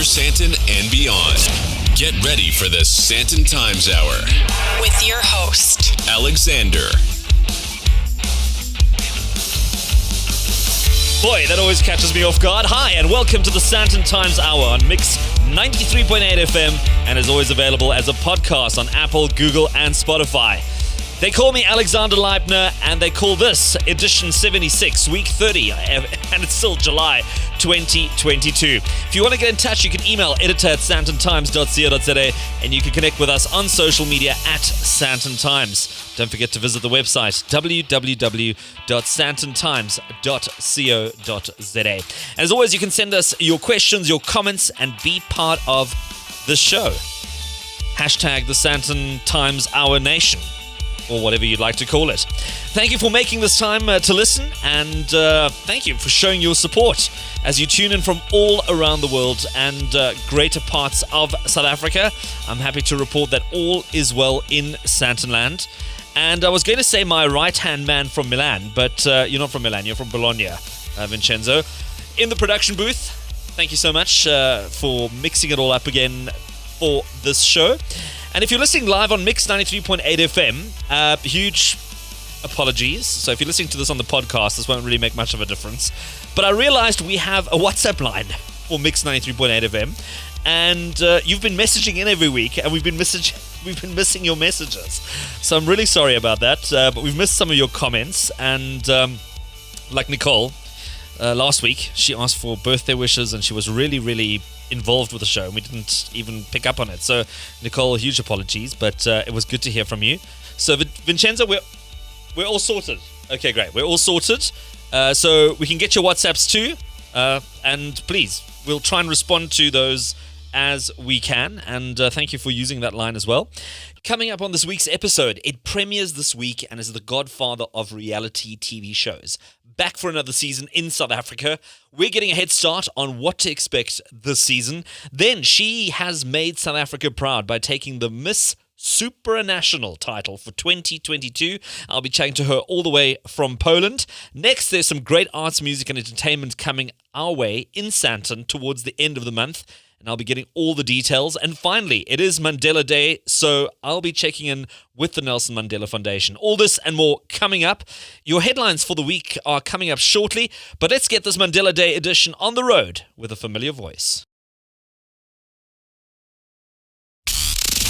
Sandton and beyond. Get ready for the Sandton Times Hour with your host, Alexander. Boy, that always catches me off guard. Hi, and welcome to the Sandton Times Hour on Mix 93.8 FM, and is always available as a podcast on Apple, Google, and Spotify. They call me Alexander Leibner, and they call this edition 76, week 30, and it's still July 2022. If you want to get in touch, you can email editor@sandtontimes.co.za, and you can connect with us on social media at Sandton Times. Don't forget to visit the website, www.sandtontimes.co.za. And as always, you can send us your questions, your comments, and be part of the show. Hashtag the Sandton Times Hour Nation, or whatever you'd like to call it. Thank you for making this time to listen, and thank you for showing your support as you tune in from all around the world and greater parts of South Africa. I'm happy to report that all is well in Sandtonland. And I was going to say my right-hand man from Milan, but you're not from Milan, you're from Bologna, Vincenzo. In the production booth, thank you so much for mixing it all up again for this show. And if you're listening live on Mix 93.8 FM, huge apologies. So if you're listening to this on the podcast, this won't really make much of a difference. But I realized we have a WhatsApp line for Mix 93.8 FM. And you've been messaging in every week, and we've been missing your messages. So I'm really sorry about that. But we've missed some of your comments. And like Nicole, last week, she asked for birthday wishes, and she was really, really involved with the show, and we didn't even pick up on it. So Nicole, huge apologies, but it was good to hear from you. So Vincenzo, we're all sorted. Okay, great, we're all sorted. So we can get your WhatsApps too, and please, we'll try and respond to those as we can, and thank you for using that line as well. Coming up on this week's episode, it premieres this week and is the godfather of reality TV shows. Back for another season in South Africa. We're getting a head start on what to expect this season. Then she has made South Africa proud by taking the Miss Supranational title for 2022. I'll be chatting to her all the way from Poland. Next, there's some great arts, music, and entertainment coming our way in Sandton towards the end of the month, and I'll be getting all the details. And finally, it is Mandela Day, so I'll be checking in with the Nelson Mandela Foundation. All this and more coming up. Your headlines for the week are coming up shortly, but let's get this Mandela Day edition on the road with a familiar voice.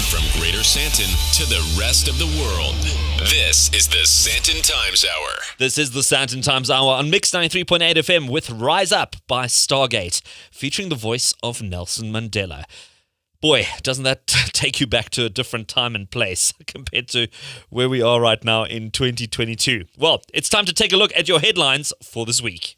From Greater Sandton to the rest of the world, this is the Sandton Times Hour. This is the Sandton Times Hour on Mix 93.8 FM with Rise Up by Stargate, featuring the voice of Nelson Mandela. Boy, doesn't that take you back to a different time and place compared to where we are right now in 2022. Well, it's time to take a look at your headlines for this week.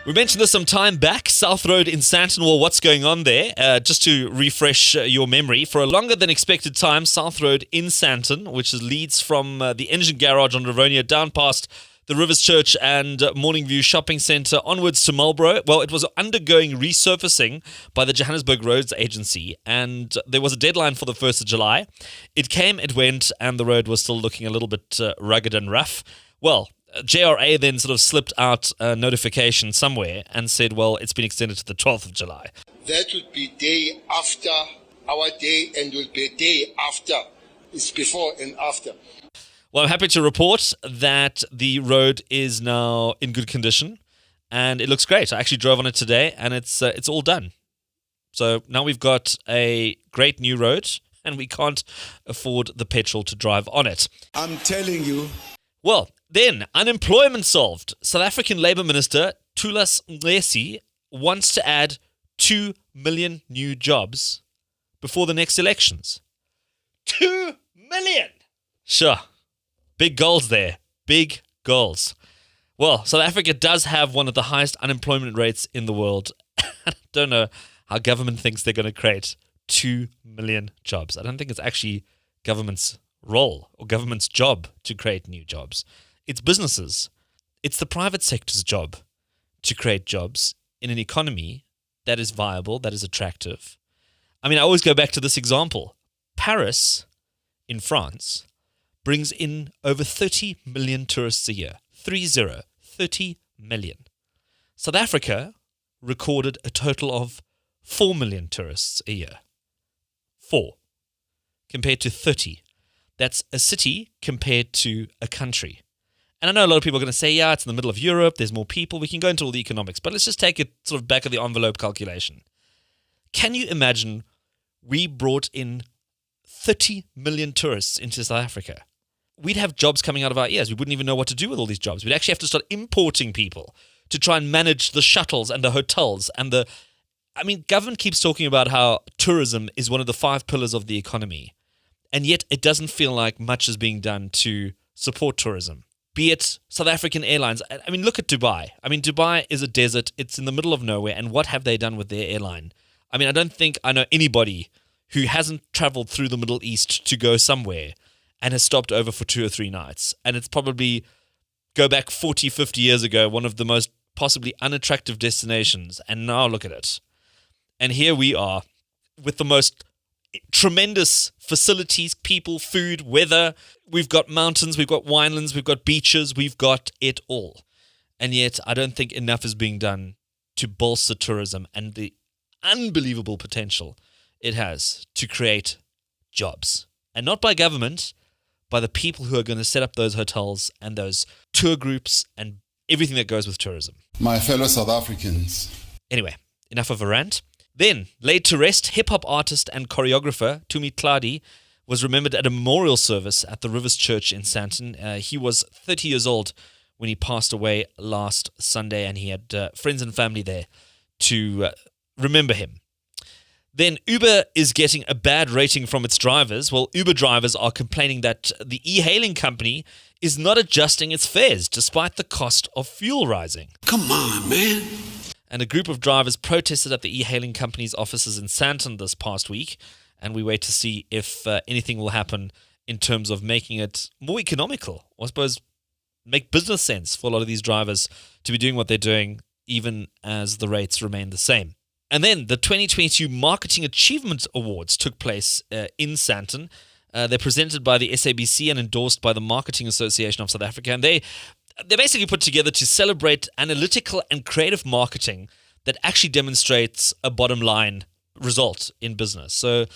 We mentioned this some time back, South Road in Sandton. Well, what's going on there? Just to refresh your memory, for a longer than expected time, South Road in Sandton, which leads from the engine garage on Rivonia down past the Rivers Church and Morning View Shopping Centre onwards to Marlborough. Well, it was undergoing resurfacing by the Johannesburg Roads Agency, and there was a deadline for the 1st of July. It came, it went, and the road was still looking a little bit rugged and rough. Well, JRA then sort of slipped out a notification somewhere and said, well, it's been extended to the 12th of July. That would be day after our day and will be a day after. It's before and after. Well, I'm happy to report that the road is now in good condition and it looks great. I actually drove on it today and it's all done. So now we've got a great new road and we can't afford the petrol to drive on it. I'm telling you. Well, then, unemployment solved. South African Labour Minister Thulas Nxesi wants to add 2 million new jobs before the next elections. 2 million! Sure. Big goals there. Big goals. Well, South Africa does have one of the highest unemployment rates in the world. I don't know how government thinks they're going to create 2 million jobs. I don't think it's actually government's role or government's job to create new jobs. It's businesses. It's the private sector's job to create jobs in an economy that is viable, that is attractive. I mean, I always go back to this example. Paris in France brings in over 30 million tourists a year. 30 million. South Africa recorded a total of 4 million tourists a year. 4. Compared to 30. That's a city compared to a country. And I know a lot of people are going to say, yeah, it's in the middle of Europe, there's more people, we can go into all the economics, but let's just take it sort of back of the envelope calculation. Can you imagine we brought in 30 million tourists into South Africa? We'd have jobs coming out of our ears. We wouldn't even know what to do with all these jobs. We'd actually have to start importing people to try and manage the shuttles and the hotels and government keeps talking about how tourism is one of the 5 pillars of the economy. And yet it doesn't feel like much is being done to support tourism. Be it South African Airlines. I mean, look at Dubai. I mean, Dubai is a desert. It's in the middle of nowhere. And what have they done with their airline? I mean, I don't think I know anybody who hasn't traveled through the Middle East to go somewhere and has stopped over for 2 or 3 nights. And it's probably, go back 40, 50 years ago, one of the most possibly unattractive destinations. And now look at it. And here we are with the most tremendous facilities, people, food, weather. We've got mountains, we've got winelands, we've got beaches, we've got it all. And yet I don't think enough is being done to bolster tourism and the unbelievable potential it has to create jobs. And not by government, by the people who are going to set up those hotels and those tour groups and everything that goes with tourism. My fellow South Africans. Anyway, enough of a rant. Then, laid to rest, hip-hop artist and choreographer Tumi Tladi was remembered at a memorial service at the Rivers Church in Sandton. He was 30 years old when he passed away last Sunday, and he had friends and family there to remember him. Then Uber is getting a bad rating from its drivers. Well, Uber drivers are complaining that the e-hailing company is not adjusting its fares despite the cost of fuel rising. Come on, man. And a group of drivers protested at the e-hailing company's offices in Sandton this past week. And we wait to see if anything will happen in terms of making it more economical. Or I suppose make business sense for a lot of these drivers to be doing what they're doing, even as the rates remain the same. And then the 2022 Marketing Achievement Awards took place in Sandton. They're presented by the SABC and endorsed by the Marketing Association of South Africa. And they're basically put together to celebrate analytical and creative marketing that actually demonstrates a bottom line result in business. So,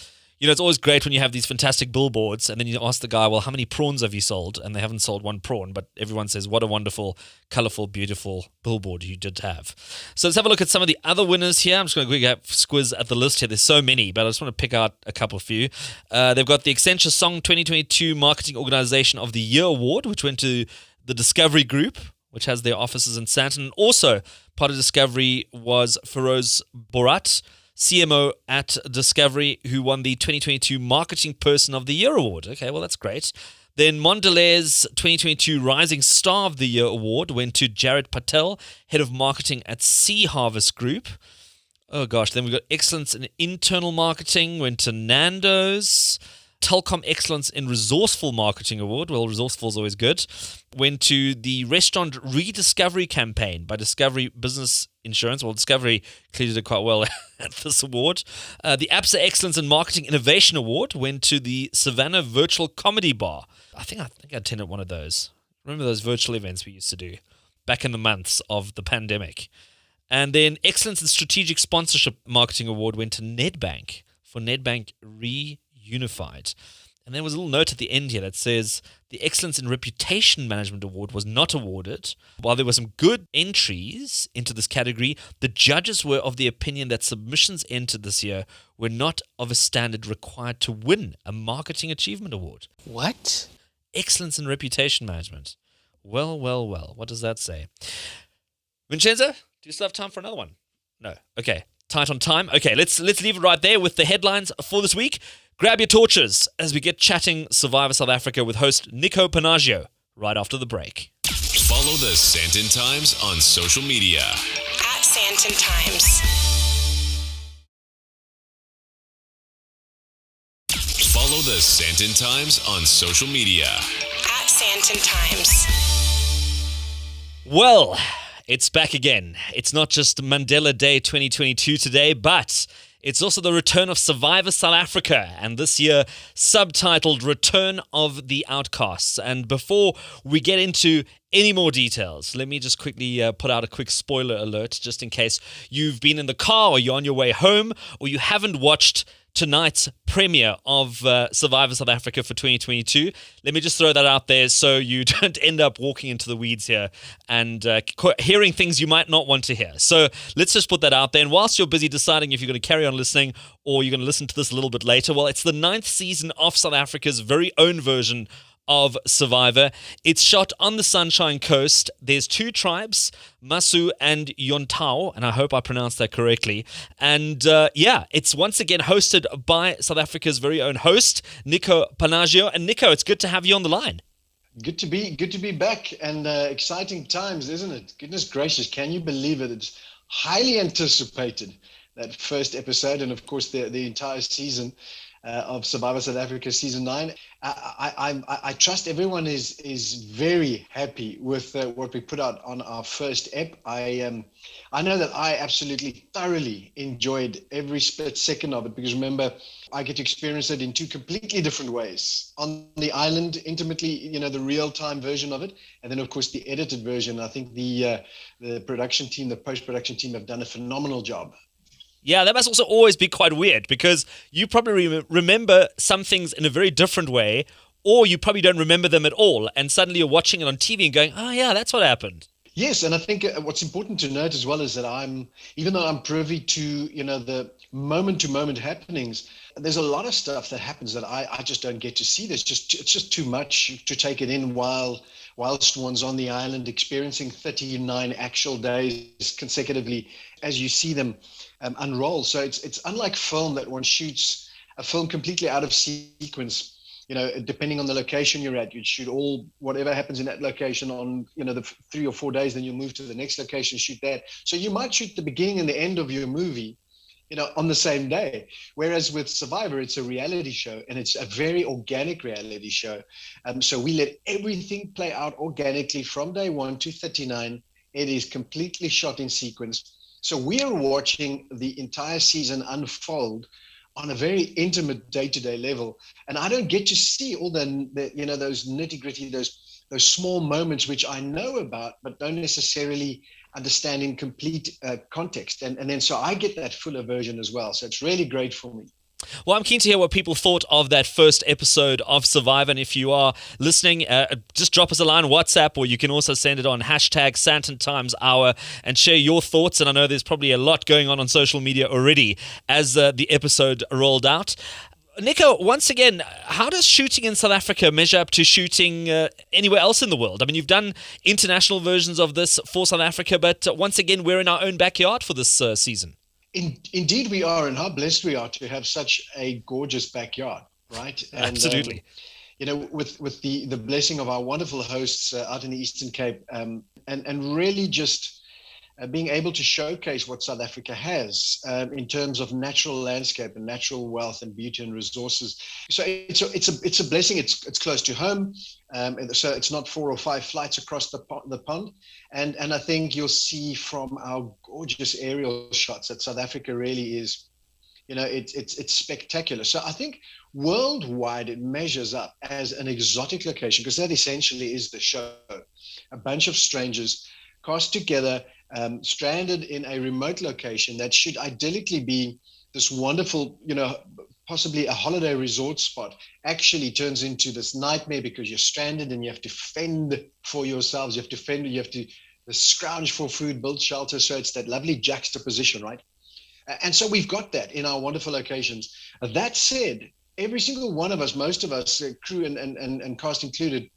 it's always great when you have these fantastic billboards and then you ask the guy, well, how many prawns have you sold? And they haven't sold one prawn, but everyone says, what a wonderful, colorful, beautiful billboard you did have. So let's have a look at some of the other winners here. I'm just going to quickly squiz at the list here. There's so many, but I just want to pick out a couple for you. They've got the Accenture Song 2022 Marketing Organization of the Year Award, which went to the Discovery Group, which has their offices in Sandton. Also, part of Discovery was Feroz Borat, CMO at Discovery, who won the 2022 Marketing Person of the Year Award. Okay, well, that's great. Then Mandela's 2022 Rising Star of the Year Award went to Jared Patel, Head of Marketing at Sea Harvest Group. Oh, gosh. Then we got Excellence in Internal Marketing, went to Nando's. Telcom Excellence in Resourceful Marketing Award, well, resourceful is always good, went to the Restaurant Rediscovery Campaign by Discovery Business Insurance. Well, Discovery clearly did quite well at this award. The ABSA Excellence in Marketing Innovation Award went to the Savannah Virtual Comedy Bar. I think I attended one of those. Remember those virtual events we used to do back in the months of the pandemic. And then Excellence in Strategic Sponsorship Marketing Award went to Nedbank for Nedbank Reunified. And there was a little note at the end here that says the Excellence in Reputation Management Award was not awarded. While there were some good entries into this category, the judges were of the opinion that submissions entered this year were not of a standard required to win a Marketing Achievement Award. What? Excellence in Reputation Management. Well, well, well. What does that say? Vincenzo, do you still have time for another one? No. Okay. Tight on time. Okay, let's leave it right there with the headlines for this week. Grab your torches as we get chatting Survivor South Africa with host Nico Panagio right after the break. Follow the Sandton Times on social media. At SANDTON Times. Follow the Sandton Times on social media. At SANDTON Times. Well, it's back again. It's not just Mandela Day 2022 today, but It's also the return of Survivor South Africa, and this year subtitled Return of the Outcasts. And before we get into any more details, let me just quickly put out a quick spoiler alert, just in case you've been in the car or you're on your way home or you haven't watched tonight's premiere of Survivor South Africa for 2022. Let me just throw that out there so you don't end up walking into the weeds here and hearing things you might not want to hear. So let's just put that out there. And whilst you're busy deciding if you're going to carry on listening or you're going to listen to this a little bit later, well, it's the 9th season of South Africa's very own version of Survivor. It's shot on the Sunshine Coast. There's 2 tribes, Masu and Yontao, and I hope I pronounced that correctly. And it's once again hosted by South Africa's very own host, Nico Panagio. And Nico, it's good to have you on the line. Good to be back, and exciting times, isn't it? Goodness gracious, can you believe it? It's highly anticipated, that first episode, and of course the entire season of Survivor South Africa season 9. I trust everyone is very happy with what we put out on our first ep. I know that I absolutely thoroughly enjoyed every split second of it, because remember, I get to experience it in 2 completely different ways. On the island, intimately, the real-time version of it, and then of course the edited version. I think the production team, the post-production team, have done a phenomenal job. Yeah, that must also always be quite weird, because you probably remember some things in a very different way, or you probably don't remember them at all, and suddenly you're watching it on TV and going, oh yeah, that's what happened. Yes, and I think what's important to note as well is that even though I'm privy to, the moment-to-moment happenings, there's a lot of stuff that happens that I just don't get to see. It's just too much to take it in whilst one's on the island experiencing 39 actual days consecutively as you see them unroll. So it's unlike film, that one shoots a film completely out of sequence. Depending on the location you're at, you'd shoot whatever happens in that location on, the 3 or 4 days, then you'll move to the next location, shoot that. So you might shoot the beginning and the end of your movie, on the same day. Whereas with Survivor, it's a reality show, and it's a very organic reality show. So we let everything play out organically from day 1 to 39. It is completely shot in sequence. So we are watching the entire season unfold on a very intimate day-to-day level, and I don't get to see all the those nitty-gritty, those small moments which I know about but don't necessarily understand in complete context, and then so I get that fuller version as well. So it's really great for me. Well, I'm keen to hear what people thought of that first episode of Survivor. And if you are listening, just drop us a line on WhatsApp, or you can also send it on hashtag SANTON TIMES HOUR and share your thoughts. And I know there's probably a lot going on social media already as the episode rolled out. Nico, once again, how does shooting in South Africa measure up to shooting anywhere else in the world? I mean, you've done international versions of this for South Africa, but once again, we're in our own backyard for this season. Indeed we are, and how blessed we are to have such a gorgeous backyard, right? And, absolutely. With the blessing of our wonderful hosts out in the Eastern Cape, and really just being able to showcase what South Africa has in terms of natural landscape and natural wealth and beauty and resources. So it's a blessing. It's close to home, so it's not 4 or 5 flights across the pond. And I think you'll see from our gorgeous aerial shots that South Africa really is, it's spectacular. So I think worldwide it measures up as an exotic location, because that essentially is the show. A bunch of strangers cast together, stranded in a remote location that should idyllically be this wonderful, possibly a holiday resort spot, actually turns into this nightmare, because you're stranded and you have to fend for yourselves. You have to scrounge for food, build shelter. So it's that lovely juxtaposition, right? And so we've got that in our wonderful locations. That said, every single one of us, most of us, crew and cast included,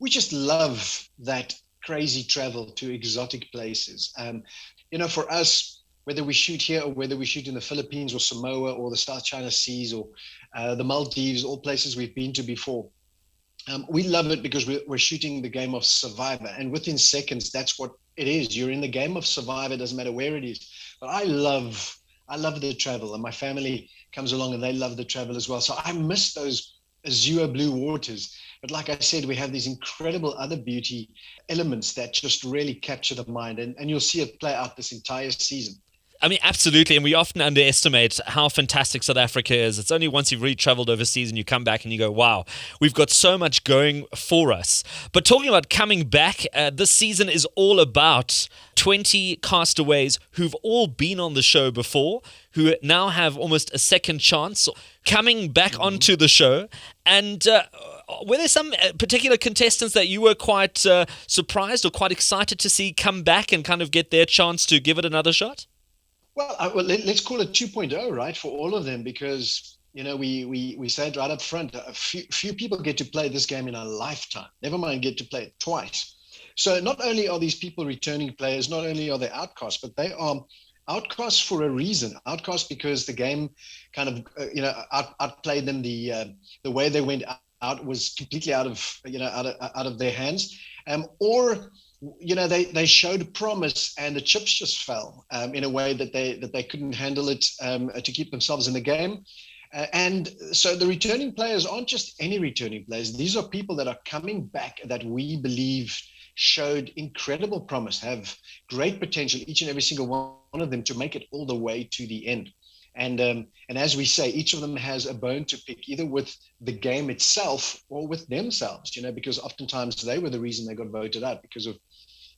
we just love that crazy travel to exotic places. For us, whether we shoot here or whether we shoot in the Philippines or Samoa or the South China Seas or the Maldives, all places we've been to before, we love it because we're shooting the game of Survivor, and within seconds, that's what it is. You're in the game of Survivor. It doesn't matter where it is. But I love the travel, and my family comes along and they love the travel as well. So I miss those azure blue waters. But like I said, we have these incredible other beauty elements that just really capture the mind, and you'll see it play out this entire season. I mean, absolutely. And we often underestimate how fantastic South Africa is. It's only once you've really traveled overseas and you come back and you go, wow, we've got so much going for us. But talking about coming back, this season is all about 20 castaways who've all been on the show before, who now have almost a second chance coming back onto the show. And were there some particular contestants that you were quite surprised or quite excited to see come back and kind of get their chance to give it another shot? Well, let's call it 2.0, right, for all of them, because, we said right up front, a few people get to play this game in a lifetime, never mind get to play it twice. So not only are these people returning players, not only are they outcasts, but they are outcasts for a reason. Outcasts because the game kind of, outplayed them. The way they went out was completely out of their hands, or they showed promise and the chips just fell in a way that they couldn't handle it to keep themselves in the game. And so the returning players aren't just any returning players. These are people that are coming back that we believe showed incredible promise, have great potential, each and every single one of them, to make it all the way to the end. And as we say, each of them has a bone to pick, either with the game itself or with themselves, because oftentimes they were the reason they got voted out because of,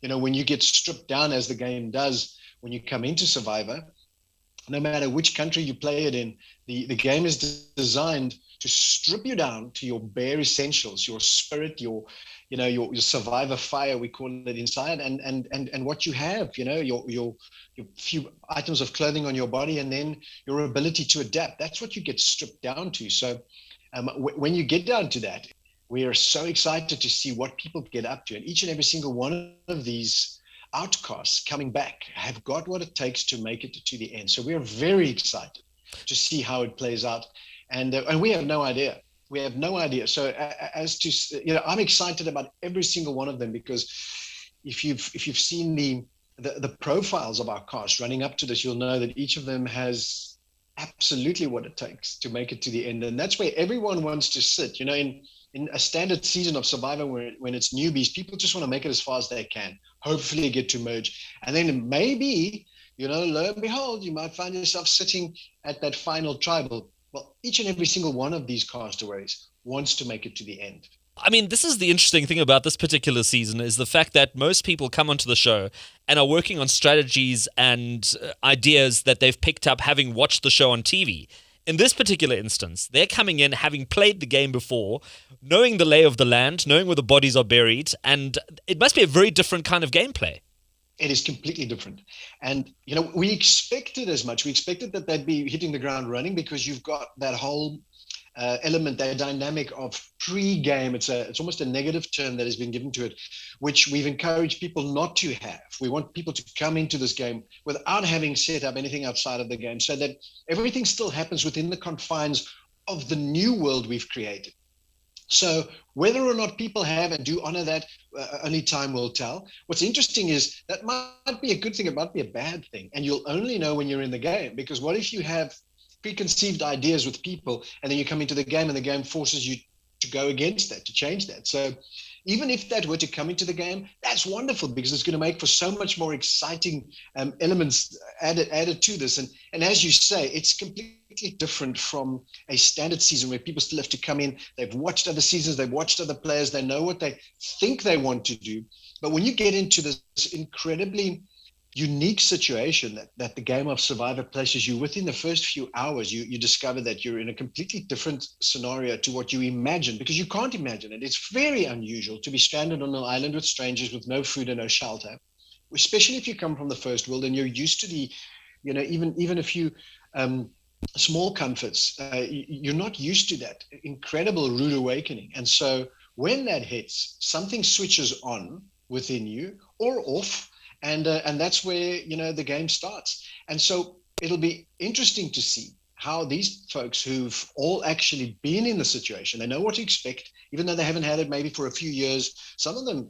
when you get stripped down as the game does, when you come into Survivor, no matter which country you play it in, the game is designed to strip you down to your bare essentials, your spirit, your survivor fire, we call it inside, and what you have, your few items of clothing on your body, and then your ability to adapt. That's what you get stripped down to. So when you get down to that, we are so excited to see what people get up to. And each and every single one of these outcasts coming back have got what it takes to make it to the end. So we are very excited to see how it plays out. And we have no idea. We have no idea. So as to, I'm excited about every single one of them, because if you've seen the profiles of our cast running up to this, you'll know that each of them has absolutely what it takes to make it to the end. And that's where everyone wants to sit. In a standard season of Survivor, when it's newbies, people just want to make it as far as they can, hopefully get to merge. And then maybe, lo and behold, you might find yourself sitting at that final tribal. Well, each and every single one of these castaways wants to make it to the end. I mean, this is the interesting thing about this particular season, is the fact that most people come onto the show and are working on strategies and ideas that they've picked up having watched the show on TV. In this particular instance, they're coming in having played the game before, knowing the lay of the land, knowing where the bodies are buried, and it must be a very different kind of gameplay. It is completely different. And, we expected as much. We expected that they'd be hitting the ground running, because you've got that whole element, that dynamic of pre-game. It's almost a negative term that has been given to it, which we've encouraged people not to have. We want people to come into this game without having set up anything outside of the game, so that everything still happens within the confines of the new world we've created. So whether or not people have and do honor that, only time will tell. What's interesting is that might be a good thing, it might be a bad thing. And you'll only know when you're in the game, because what if you have preconceived ideas with people and then you come into the game and the game forces you to go against that, to change that. So even if that were to come into the game, that's wonderful, because it's going to make for so much more exciting elements added to this. And as you say, it's completely different from a standard season where people still have to come in. They've watched other seasons, they've watched other players, they know what they think they want to do. But when you get into this incredibly unique situation that the game of Survivor places you within the first few hours, you discover that you're in a completely different scenario to what you imagine, because you can't imagine it. It's very unusual to be stranded on an island with strangers with no food and no shelter, especially if you come from the first world and you're used to the, even a few small comforts. You're not used to that incredible rude awakening. And so when that hits, something switches on within you or off. And that's where, the game starts. And so it'll be interesting to see how these folks who've all actually been in the situation, they know what to expect, even though they haven't had it maybe for a few years. Some of them,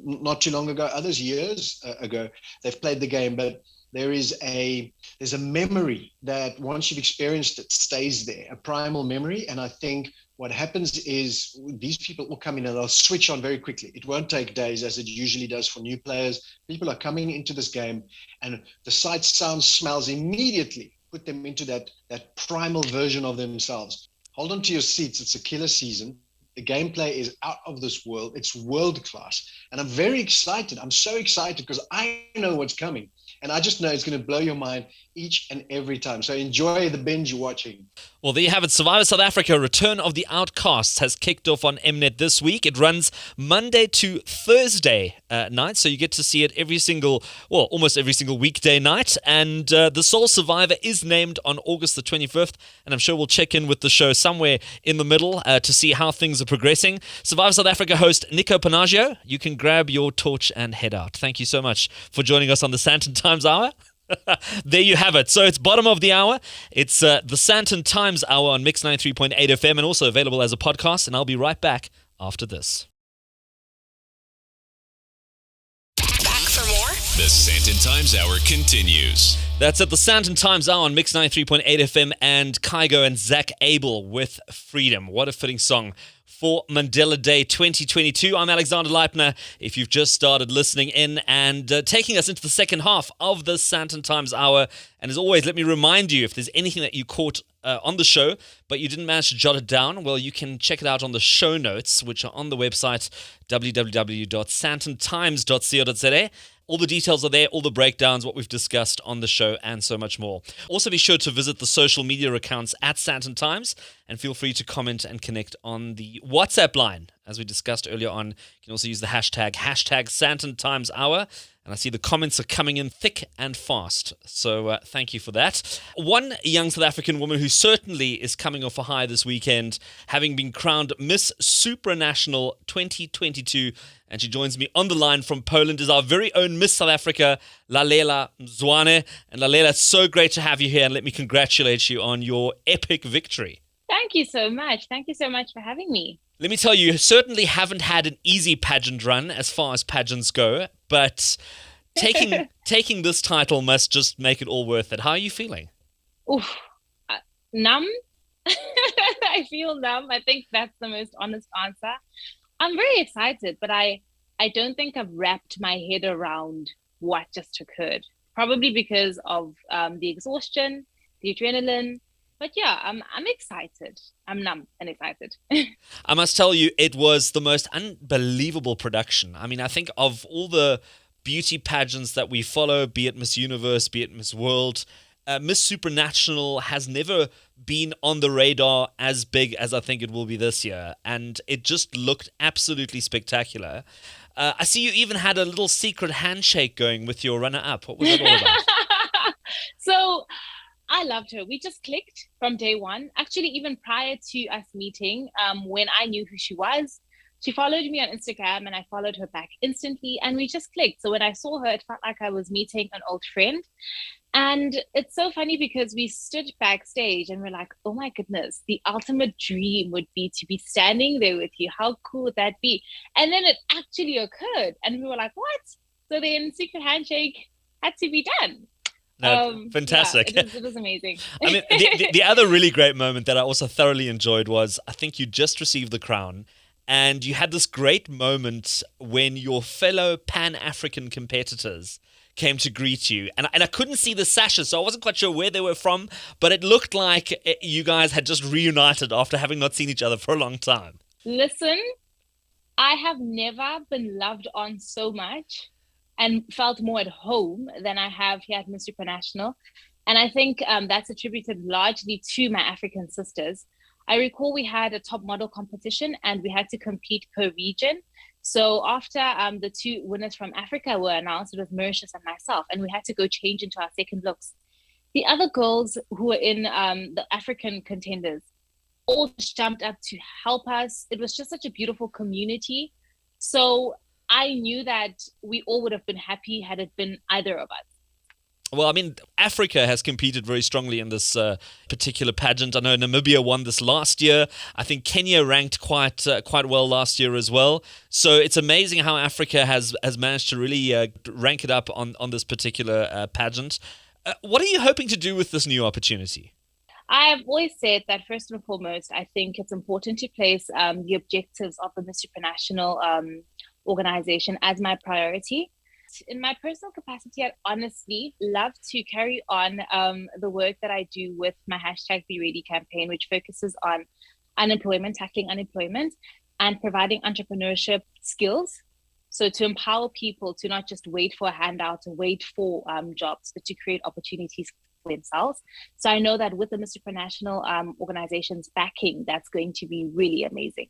not too long ago, others years ago, they've played the game. But there's a memory that once you've experienced it stays there, a primal memory. And I think what happens is these people will come in and they'll switch on very quickly. It won't take days as it usually does for new players. People are coming into this game and the sight, sound, smells immediately put them into that primal version of themselves. Hold on to your seats. It's a killer season. The gameplay is out of this world. It's world class. And I'm very excited. I'm so excited because I know what's coming. And I just know it's going to blow your mind each and every time. So enjoy the binge you're watching. Well, there you have it. Survivor South Africa, Return of the Outcasts has kicked off on Mnet this week. It runs Monday to Thursday night, so you get to see it almost every single weekday night. And the sole survivor is named on August the 25th, and I'm sure we'll check in with the show somewhere in the middle to see how things are progressing. Survivor South Africa host Nico Panagio, you can grab your torch and head out. Thank you so much for joining us on the SANTON Times Hour. There you have it. So it's bottom of the hour. It's the SANTON Times Hour on Mix 93.8 FM and also available as a podcast. And I'll be right back after this. Back for more? The SANTON Times Hour continues. That's at the SANTON Times Hour on Mix 93.8 FM and Kygo and Zach Abel with Freedom. What a fitting song for Mandela Day 2022. I'm Alexander Leipner. If you've just started listening in and taking us into the second half of the SANTON Times Hour, and as always, let me remind you, if there's anything that you caught on the show, but you didn't manage to jot it down, well, you can check it out on the show notes, which are on the website www.santontimes.co.za. All the details are there, all the breakdowns, what we've discussed on the show, and so much more. Also, be sure to visit the social media accounts at SANTON Times, and feel free to comment and connect on the WhatsApp line. As we discussed earlier on, you can also use the hashtag SANTON Times Hour. And I see the comments are coming in thick and fast. So thank you for that. One young South African woman who certainly is coming off a high this weekend, having been crowned Miss Supranational 2022. And she joins me on the line from Poland, is our very own Miss South Africa, Lalela Mswane. And Lalela, it's so great to have you here. And let me congratulate you on your epic victory. Thank you so much. Thank you so much for having me. Let me tell you, you certainly haven't had an easy pageant run as far as pageants go, but taking this title must just make it all worth it. How are you feeling? Oof, numb. I feel numb. I think that's the most honest answer. I'm very excited, but I don't think I've wrapped my head around what just occurred. Probably because of the exhaustion, the adrenaline. But yeah, I'm excited. I'm numb and excited. I must tell you, it was the most unbelievable production. I mean, I think of all the beauty pageants that we follow, be it Miss Universe, be it Miss World, Miss Supranational has never been on the radar as big as I think it will be this year. And it just looked absolutely spectacular. I see you even had a little secret handshake going with your runner-up. What was it all about? So I loved her. We just clicked from day one. Actually, even prior to us meeting, when I knew who she was, she followed me on Instagram and I followed her back instantly and we just clicked. So when I saw her, it felt like I was meeting an old friend. And it's so funny because we stood backstage and we're like, oh my goodness, the ultimate dream would be to be standing there with you. How cool would that be? And then it actually occurred and we were like, what? So then secret handshake had to be done. No, fantastic. Yeah, it was amazing. I mean, the other really great moment that I also thoroughly enjoyed was, I think you just received the crown and you had this great moment when your fellow Pan-African competitors came to greet you. And I couldn't see the sashes, so I wasn't quite sure where they were from, but it looked like you guys had just reunited after having not seen each other for a long time. Listen, I have never been loved on so much and felt more at home than I have here at Miss Supranational. And I think that's attributed largely to my African sisters. I recall we had a top model competition and we had to compete per region. So after the two winners from Africa were announced, it was Mauritius and myself, and we had to go change into our second looks. The other girls who were in the African contenders all just jumped up to help us. It was just such a beautiful community. So I knew that we all would have been happy had it been either of us. Well, I mean, Africa has competed very strongly in this particular pageant. I know Namibia won this last year. I think Kenya ranked quite well last year as well. So it's amazing how Africa has managed to really rank it up on this particular pageant. What are you hoping to do with this new opportunity? I've always said that first and foremost, I think it's important to place the objectives of the Miss Supranational organization as my priority. In my personal capacity, I'd honestly love to carry on the work that I do with my #BeReady campaign, which focuses on unemployment, tackling unemployment, and providing entrepreneurship skills. So to empower people to not just wait for a handout or wait for jobs, but to create opportunities for themselves. So I know that with the Miss Supranational organization's backing, that's going to be really amazing.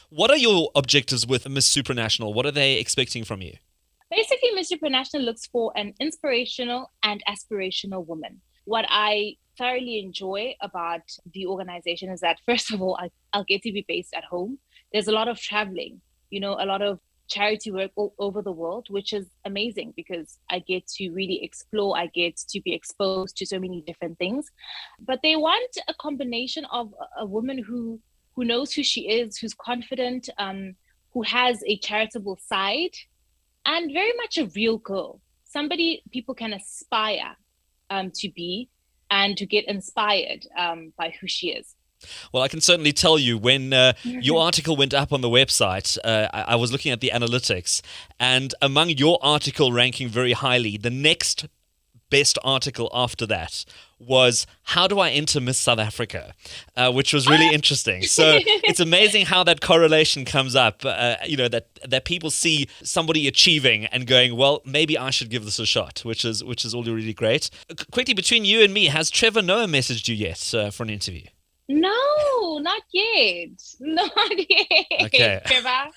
What are your objectives with Miss Supranational? What are they expecting from you? Basically, Miss Supranational looks for an inspirational and aspirational woman. What I thoroughly enjoy about the organization is that, first of all, I'll get to be based at home. There's a lot of traveling, a lot of charity work all over the world, which is amazing because I get to really explore. I get to be exposed to so many different things. But they want a combination of a woman who knows who she is, who's confident, who has a charitable side, and very much a real girl, somebody people can aspire to be and to get inspired by who she is. Well, I can certainly tell you when your article went up on the website, I was looking at the analytics, and among your article ranking very highly, the next best article after that was How Do I Enter Miss South Africa, which was really interesting. So it's amazing how that correlation comes up, that people see somebody achieving and going, well, maybe I should give this a shot, which is all really great. Quickly, between you and me, has Trevor Noah messaged you yet for an interview? No, not yet. Not yet. Okay. Trevor,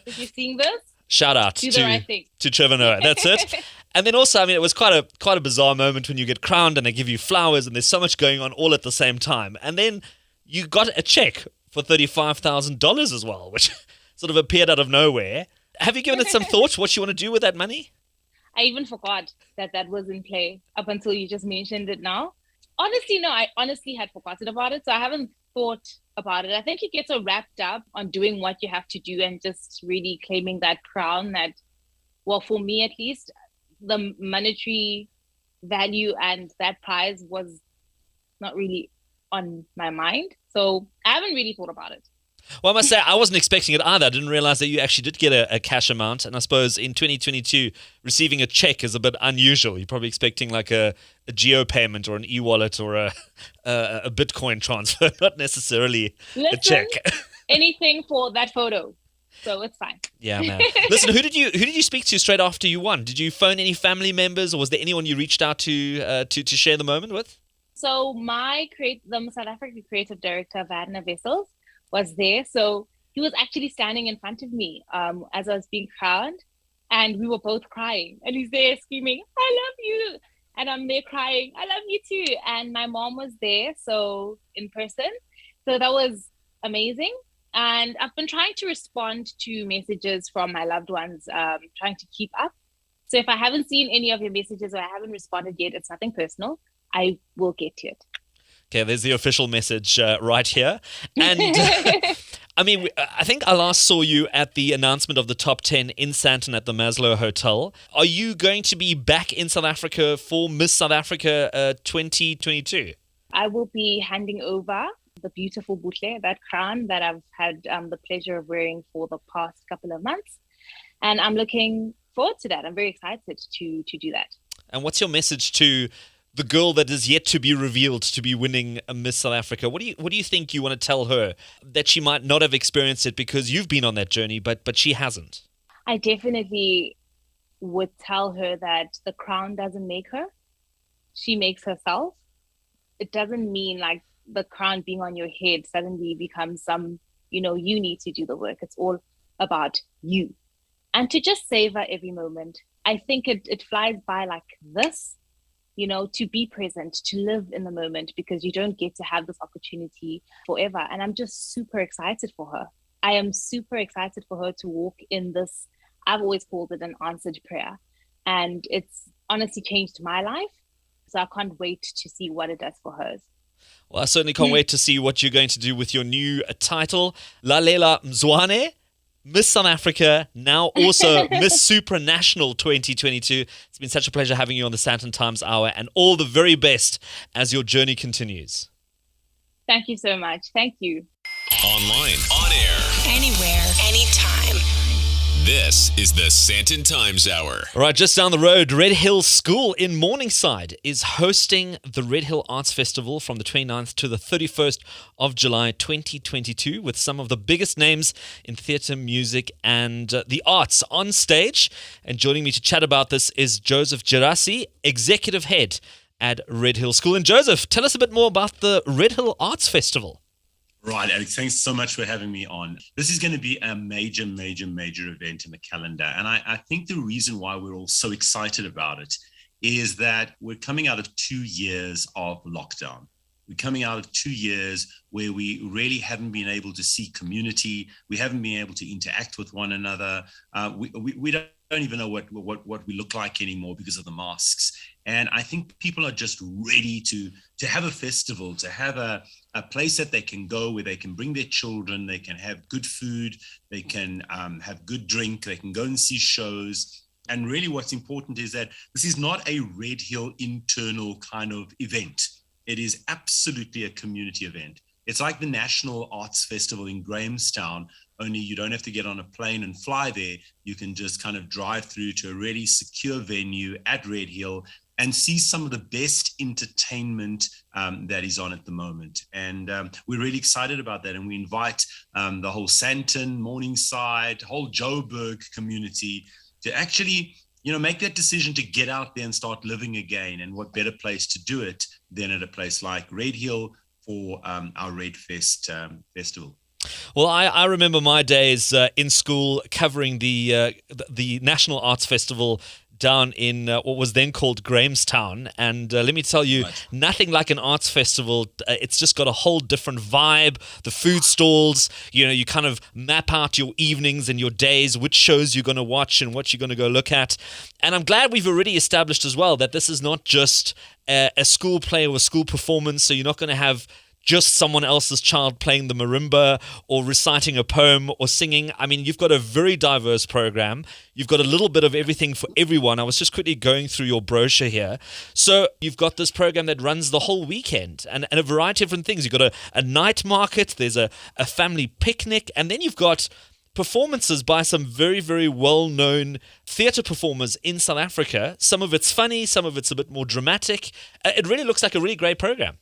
if you're seeing this, shout out to Trevor Noah. That's it. And then also, it was quite a bizarre moment when you get crowned and they give you flowers and there's so much going on all at the same time. And then you got a check for $35,000 as well, which sort of appeared out of nowhere. Have you given it some thought what you want to do with that money? I even forgot that was in play up until you just mentioned it now. Honestly, no, I honestly had forgotten about it. So I haven't thought about it. I think you get so wrapped up on doing what you have to do and just really claiming that crown that, well, for me at least, the monetary value and that prize was not really on my mind. So I haven't really thought about it. Well, I must say, I wasn't expecting it either. I didn't realize that you actually did get a cash amount. And I suppose in 2022, receiving a check is a bit unusual. You're probably expecting like a geo payment or an e-wallet or a Bitcoin transfer, not necessarily a check. Anything for that photo. So it's fine. Yeah, man. Listen, who did you speak to straight after you won? Did you phone any family members, or was there anyone you reached out to share the moment with? So the South African creative director, Werner Wessels, was there. So he was actually standing in front of me as I was being crowned, and we were both crying. And he's there screaming, "I love you!" And I'm there crying, "I love you too!" And my mom was there, so in person. So that was amazing. And I've been trying to respond to messages from my loved ones, trying to keep up. So if I haven't seen any of your messages or I haven't responded yet, it's nothing personal. I will get to it. Okay, there's the official message right here. And I think I last saw you at the announcement of the top 10 in Sandton at the Maslow Hotel. Are you going to be back in South Africa for Miss South Africa 2022? I will be handing over the beautiful boucle, that crown that I've had the pleasure of wearing for the past couple of months. And I'm looking forward to that. I'm very excited to do that. And what's your message to the girl that is yet to be revealed to be winning a Miss South Africa? What do you think you want to tell her that she might not have experienced it because you've been on that journey, but she hasn't? I definitely would tell her that the crown doesn't make her. She makes herself. It doesn't mean like the crown being on your head suddenly becomes you need to do the work. It's all about you. And to just savor every moment. I think it flies by like this, to be present, to live in the moment, because you don't get to have this opportunity forever. And I'm just super excited for her. I am super excited for her to walk in this. I've always called it an answered prayer. And it's honestly changed my life. So I can't wait to see what it does for hers. Well, I certainly can't wait to see what you're going to do with your new title, Lalela Mswane, Miss South Africa, now also Miss Supranational 2022. It's been such a pleasure having you on the SANTON Times Hour, and all the very best as your journey continues. Thank you so much. Thank you. Online, on air, Anywhere, anytime. this is the SANTON Times Hour. All right, just down the road, Redhill School in Morningside is hosting the REDHILL Arts Festival from the 29th to the 31st of July 2022 with some of the biggest names in theatre, music and the arts on stage. And joining me to chat about this is Joseph Gerassi, Executive Head at REDHILL School. And Joseph, tell us a bit more about the REDHILL Arts Festival. Right, Alex, thanks so much for having me on. This is going to be a major event in the calendar. And I think the reason why we're all so excited about it is that we're coming out of 2 years of lockdown. We're coming out of 2 years where we really haven't been able to see community. We haven't been able to interact with one another. We don't even know what we look like anymore because of the masks. And I think people are just ready to have a festival, to have a place that they can go where they can bring their children, they can have good food, they can have good drink, they can go and see shows. And really what's important is that this is not a Redhill internal kind of event. It is absolutely a community event. It's like the National Arts Festival in Grahamstown, only you don't have to get on a plane and fly there. You can just kind of drive through to a really secure venue at Redhill and see some of the best entertainment that is on at the moment. And we're really excited about that. And we invite the whole SANTON, Morningside, whole Joburg community to actually, make that decision to get out there and start living again. And what better place to do it than at a place like Redhill for our Red Fest festival. Well, I remember my days in school covering the National Arts Festival down in what was then called Grahamstown. And let me tell you, nothing like an arts festival. It's just got a whole different vibe. The food stalls, you kind of map out your evenings and your days, which shows you're going to watch and what you're going to go look at. And I'm glad we've already established as well that this is not just a school play or a school performance. So you're not going to have just someone else's child playing the marimba or reciting a poem or singing. I mean, you've got a very diverse program. You've got a little bit of everything for everyone. I was just quickly going through your brochure here. So you've got this program that runs the whole weekend and a variety of different things. You've got a night market, there's a family picnic, and then you've got performances by some very, very well-known theatre performers in South Africa. Some of it's funny, some of it's a bit more dramatic. It really looks like a really great program.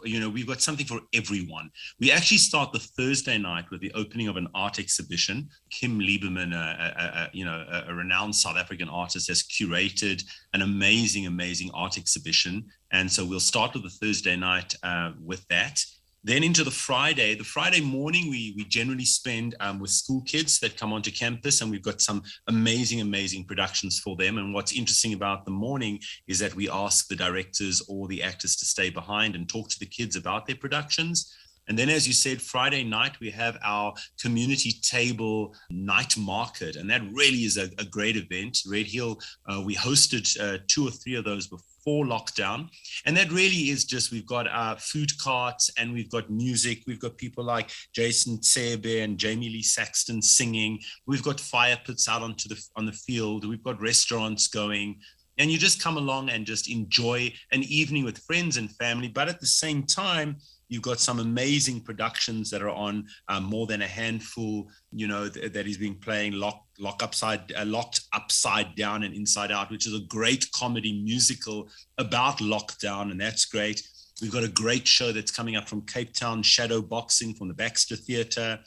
We've got something for everyone. We actually start the Thursday night with the opening of an art exhibition. Kim Lieberman, a renowned South African artist, has curated an amazing art exhibition. And so we'll start with the Thursday night with that. Then into the Friday morning, we generally spend with school kids that come onto campus, and we've got some amazing productions for them. And what's interesting about the morning is that we ask the directors or the actors to stay behind and talk to the kids about their productions. And then, as you said, Friday night, we have our community table night market. And that really is a great event. Redhill, we hosted 2 or 3 of those before lockdown. And that really is just, we've got food carts and we've got music. We've got people like Jason Tsebe and Jamie Lee Saxton singing. We've got fire pits out on the field. We've got restaurants going. And you just come along and just enjoy an evening with friends and family. But at the same time, you've got some amazing productions that are on, More Than a Handful, that he's been playing Locked Upside Down and Inside Out, which is a great comedy musical about lockdown, and that's great. We've got a great show that's coming up from Cape Town, Shadow Boxing from the Baxter Theatre,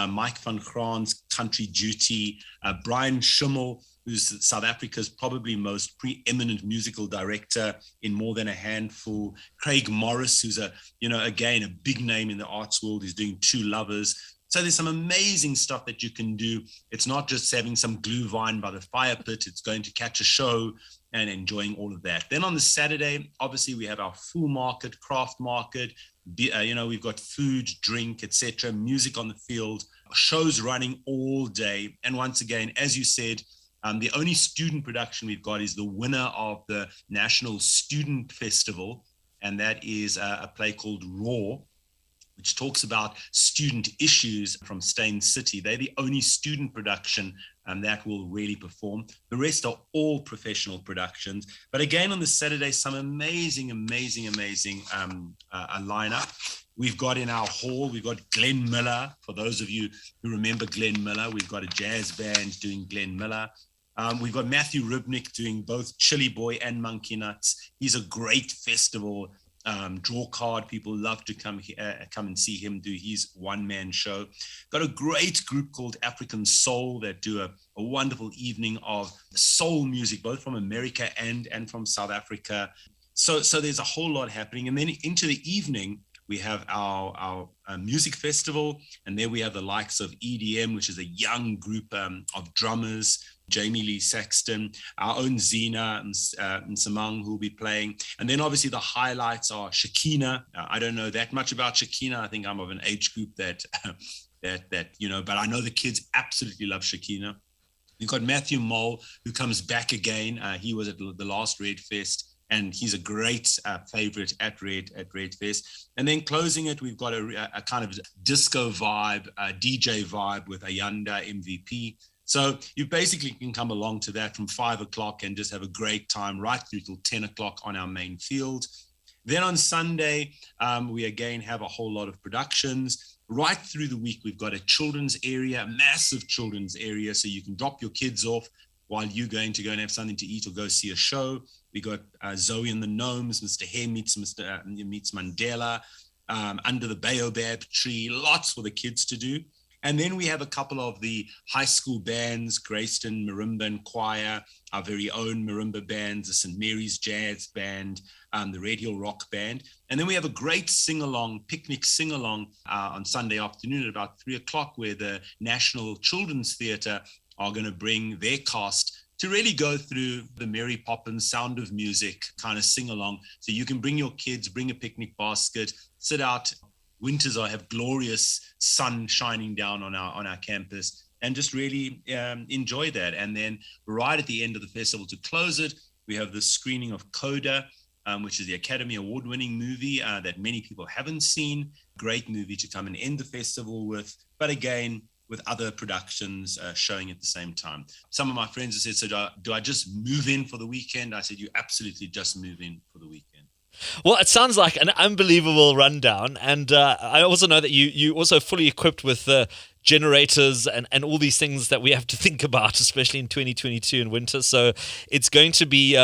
Mike van Graan's Country Duty, Brian Schimmel, who's South Africa's probably most preeminent musical director in More Than a Handful. Craig Morris, who's again, a big name in the arts world, is doing Two Lovers. So there's some amazing stuff that you can do. It's not just having some glühwein by the fire pit. It's going to catch a show and enjoying all of that. Then on the Saturday, obviously we have our full market, craft market. We've got food, drink, etc., music on the field, shows running all day. And once again, as you said, the only student production we've got is the winner of the National Student Festival, and that is a play called Raw, which talks about student issues from Stain City. They're the only student production and that will really perform. The rest are all professional productions. But again, on the Saturday, some amazing lineup. We've got in our hall, we've got Glenn Miller. For those of you who remember Glenn Miller, we've got a jazz band doing Glenn Miller. We've got Matthew Ribnick doing both Chili Boy and Monkey Nuts. He's a great festival draw card. People love to come and see him do his one-man show. Got a great group called African Soul that do a wonderful evening of soul music, both from America and from South Africa. So there's a whole lot happening. And then into the evening, we have our music festival, and there we have the likes of EDM, which is a young group of drummers, Jamie Lee Saxton, our own Zena and Samang, who will be playing. And then obviously the highlights are Shakina. I don't know that much about Shakina. I think I'm of an age group that but I know the kids absolutely love Shakina. We've got Matthew Mole, who comes back again. He was at the last Red Fest, and he's a great favorite at Red Fest. And then closing it, we've got a kind of disco vibe, DJ vibe with Ayanda MVP. So you basically can come along to that from 5 o'clock and just have a great time right through till 10 o'clock on our main field. Then on Sunday, we again have a whole lot of productions. Right through the week, we've got a children's area, a massive children's area, so you can drop your kids off while you're going to go and have something to eat or go see a show. We got Zoe and the Gnomes, Mr. Hare meets Mandela, Under the Baobab Tree, lots for the kids to do. And then we have a couple of the high school bands, Greyston Marimba and Choir, our very own marimba bands, the St. Mary's Jazz Band, the REDHILL Rock Band. And then we have a great sing-along, picnic sing-along on Sunday afternoon at about 3 o'clock, where the National Children's Theatre are going to bring their cast to really go through the Mary Poppins Sound of Music kind of sing-along. So you can bring your kids, bring a picnic basket, sit out. Winters have glorious sun shining down on our campus, and just really enjoy that. And then right at the end of the festival, to close it, we have the screening of Coda, which is the Academy Award-winning movie that many people haven't seen. Great movie to come and end the festival with, but again, with other productions showing at the same time. Some of my friends have said, so do I just move in for the weekend? I said, you absolutely just move in for the weekend. Well, it sounds like an unbelievable rundown, and I also know that you also fully equipped with generators and all these things that we have to think about, especially in 2022 in winter. So it's going to be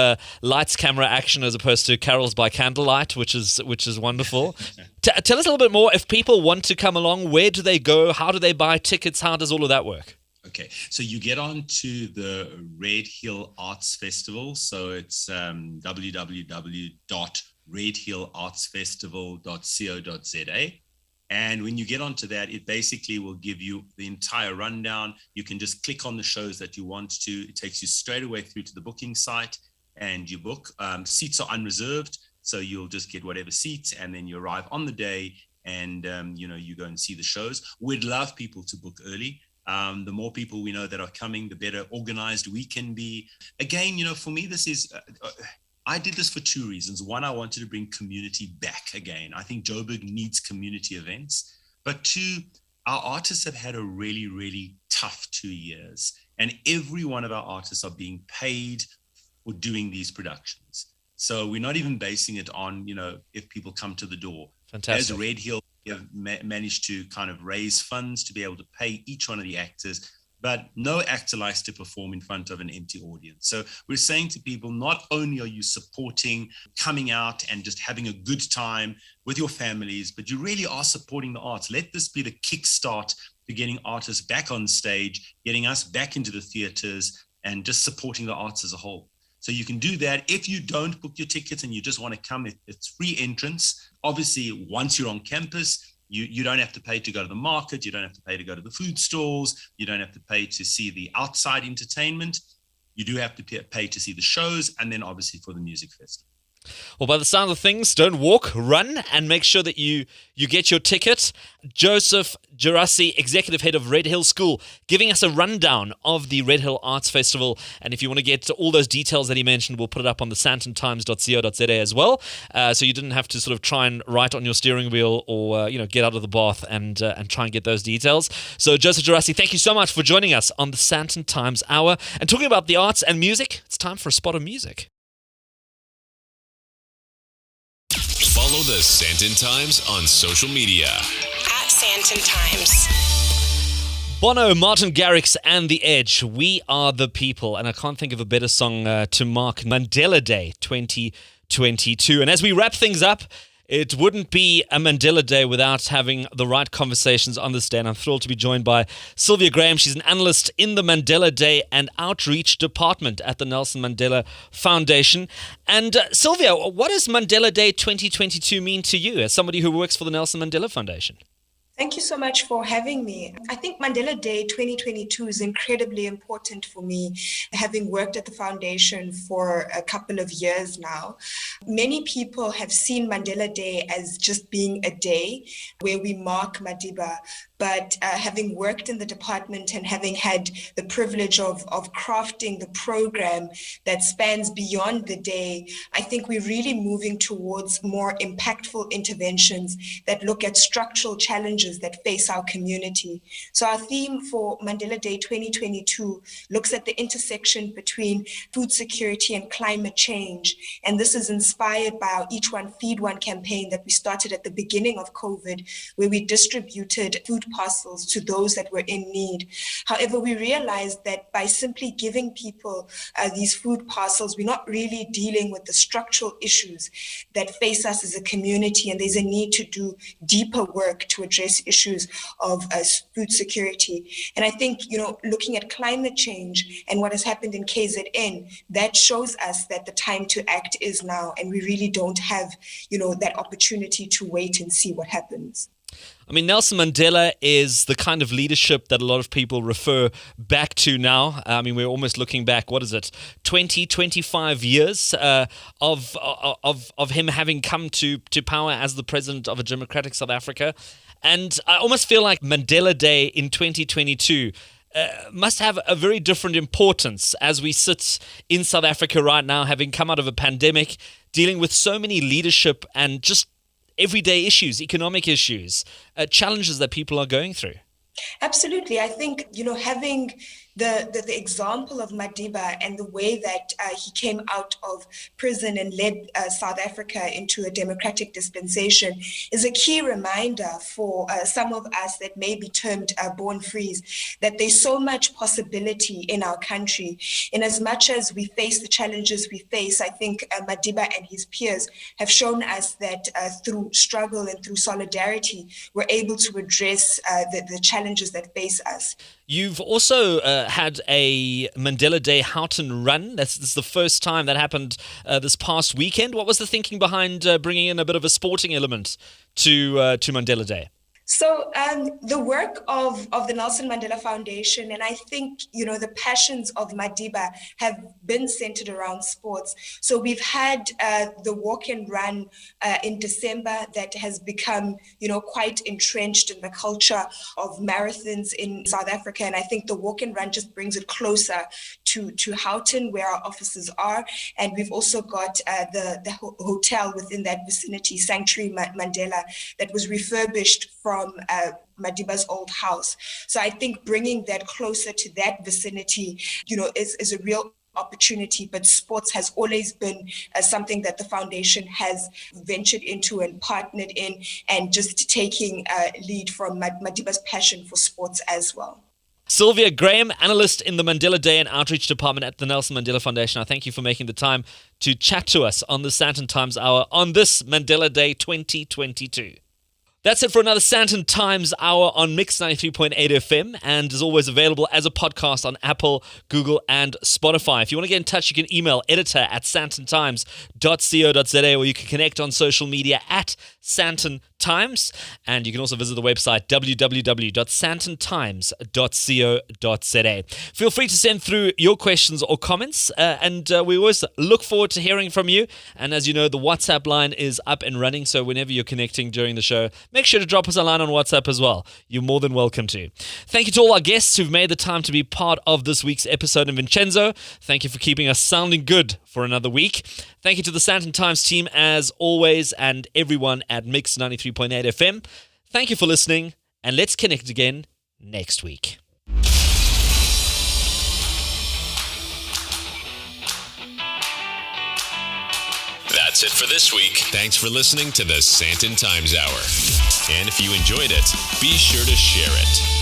lights, camera, action as opposed to carols by candlelight, which is wonderful. Tell us a little bit more. If people want to come along, where do they go? How do they buy tickets? How does all of that work? Okay, so you get on to the REDHILL Arts Festival. So it's www.redhillartsfestival.co.za. And when you get onto that, it basically will give you the entire rundown. You can just click on the shows that you want to. It takes you straight away through to the booking site and you book. Seats are unreserved, so you'll just get whatever seats, and then you arrive on the day and you go and see the shows. We'd love people to book early. The more people we know that are coming, the better organized we can be. Again, for me, this is... I did this for two reasons. One, I wanted to bring community back again. I think Joburg needs community events. But two, our artists have had a really, really tough 2 years. And every one of our artists are being paid for doing these productions. So we're not even basing it on, if people come to the door. Fantastic. As REDHILL, we have managed to kind of raise funds to be able to pay each one of the actors. But no actor likes to perform in front of an empty audience. So we're saying to people, not only are you supporting coming out and just having a good time with your families, but you really are supporting the arts. Let this be the kickstart to getting artists back on stage, getting us back into the theaters, and just supporting the arts as a whole. So you can do that. If you don't book your tickets and you just want to come, it's free entrance. Obviously, once you're on campus, you don't have to pay to go to the market. You don't have to pay to go to the food stalls. You don't have to pay to see the outside entertainment. You do have to pay to see the shows, and then obviously for the music festival. Well, by the sound of things, don't walk, run, and make sure that you get your ticket. Joseph Gerassi, Executive Head of Redhill School, giving us a rundown of the REDHILL Arts Festival. And if you want to get all those details that he mentioned, we'll put it up on the SANDTONTIMES.co.za as well. So you didn't have to sort of try and write on your steering wheel or, get out of the bath and try and get those details. So Joseph Gerassi, thank you so much for joining us on the Sandton Times Hour. And talking about the arts and music, it's time for a spot of music. Follow the Sandton Times on social media. At SANTON Times. Bono, Martin Garrix, and The Edge. We are the people. And I can't think of a better song to mark Mandela Day 2022. And as we wrap things up, it wouldn't be a Mandela Day without having the right conversations on this day. And I'm thrilled to be joined by Sylvia Graham. She's an analyst in the Mandela Day and Outreach Department at the Nelson Mandela Foundation. And Sylvia, what does Mandela Day 2022 mean to you as somebody who works for the Nelson Mandela Foundation? Thank you so much for having me. I think Mandela Day 2022 is incredibly important for me, having worked at the foundation for a couple of years now. Many people have seen Mandela Day as just being a day where we mark Madiba, but having worked in the department and having had the privilege of crafting the program that spans beyond the day, I think we're really moving towards more impactful interventions that look at structural challenges that face our community. So our theme for Mandela Day 2022 looks at the intersection between food security and climate change. And this is inspired by our Each One Feed One campaign that we started at the beginning of COVID, where we distributed food parcels to those that were in need. However, we realized that by simply giving people these food parcels, we're not really dealing with the structural issues that face us as a community, and there's a need to do deeper work to address issues of food security. And I think, looking at climate change and what has happened in KZN, that shows us that the time to act is now, and we really don't have, that opportunity to wait and see what happens. I mean, Nelson Mandela is the kind of leadership that a lot of people refer back to now. I mean, we're almost looking back, 25 years of him having come to power as the president of a democratic South Africa. And I almost feel like Mandela Day in 2022 must have a very different importance as we sit in South Africa right now, having come out of a pandemic, dealing with so many leadership and just everyday issues, economic issues, challenges that people are going through. Absolutely. I think, having the example of Madiba and the way that he came out of prison and led South Africa into a democratic dispensation is a key reminder for some of us that may be termed born frees, that there's so much possibility in our country. In as much as we face the challenges we face, I think Madiba and his peers have shown us that through struggle and through solidarity, we're able to address the challenges that face us. You've also had a Mandela Day Houghton run. This is the first time that happened this past weekend. What was the thinking behind bringing in a bit of a sporting element to Mandela Day? So the work of the Nelson Mandela Foundation, and I think, the passions of Madiba have been centered around sports. So we've had the walk and run in December that has become, quite entrenched in the culture of marathons in South Africa. And I think the walk and run just brings it closer to Houghton, where our offices are. And we've also got the hotel within that vicinity, Sanctuary Mandela, that was refurbished from Madiba's old house. So I think bringing that closer to that vicinity, is a real opportunity. But sports has always been something that the foundation has ventured into and partnered in, and just taking lead from Madiba's passion for sports as well. Sylvia Graham, analyst in the Mandela Day and Outreach Department at the Nelson Mandela Foundation. I thank you for making the time to chat to us on the Sandton Times Hour on this Mandela Day 2022. That's it for another Sandton Times Hour on Mix 93.8 FM, and is always available as a podcast on Apple, Google, and Spotify. If you want to get in touch, you can email editor@sandtontimes.co.za, or you can connect on social media at Sandton Times. And you can also visit the website www.santontimes.co.za. Feel free to send through your questions or comments, and we always look forward to hearing from you. And as you know, the WhatsApp line is up and running, so whenever you're connecting during the show, make sure to drop us a line on WhatsApp as well. You're more than welcome to. Thank you to all our guests who've made the time to be part of this week's episode. And Vincenzo, thank you for keeping us sounding good for another week. Thank you to the Sandton Times team as always, and everyone at Mix 93.8 FM. Thank you for listening, and let's connect again next week. That's it for this week. Thanks for listening to the Sandton Times Hour. And if you enjoyed it, be sure to share it.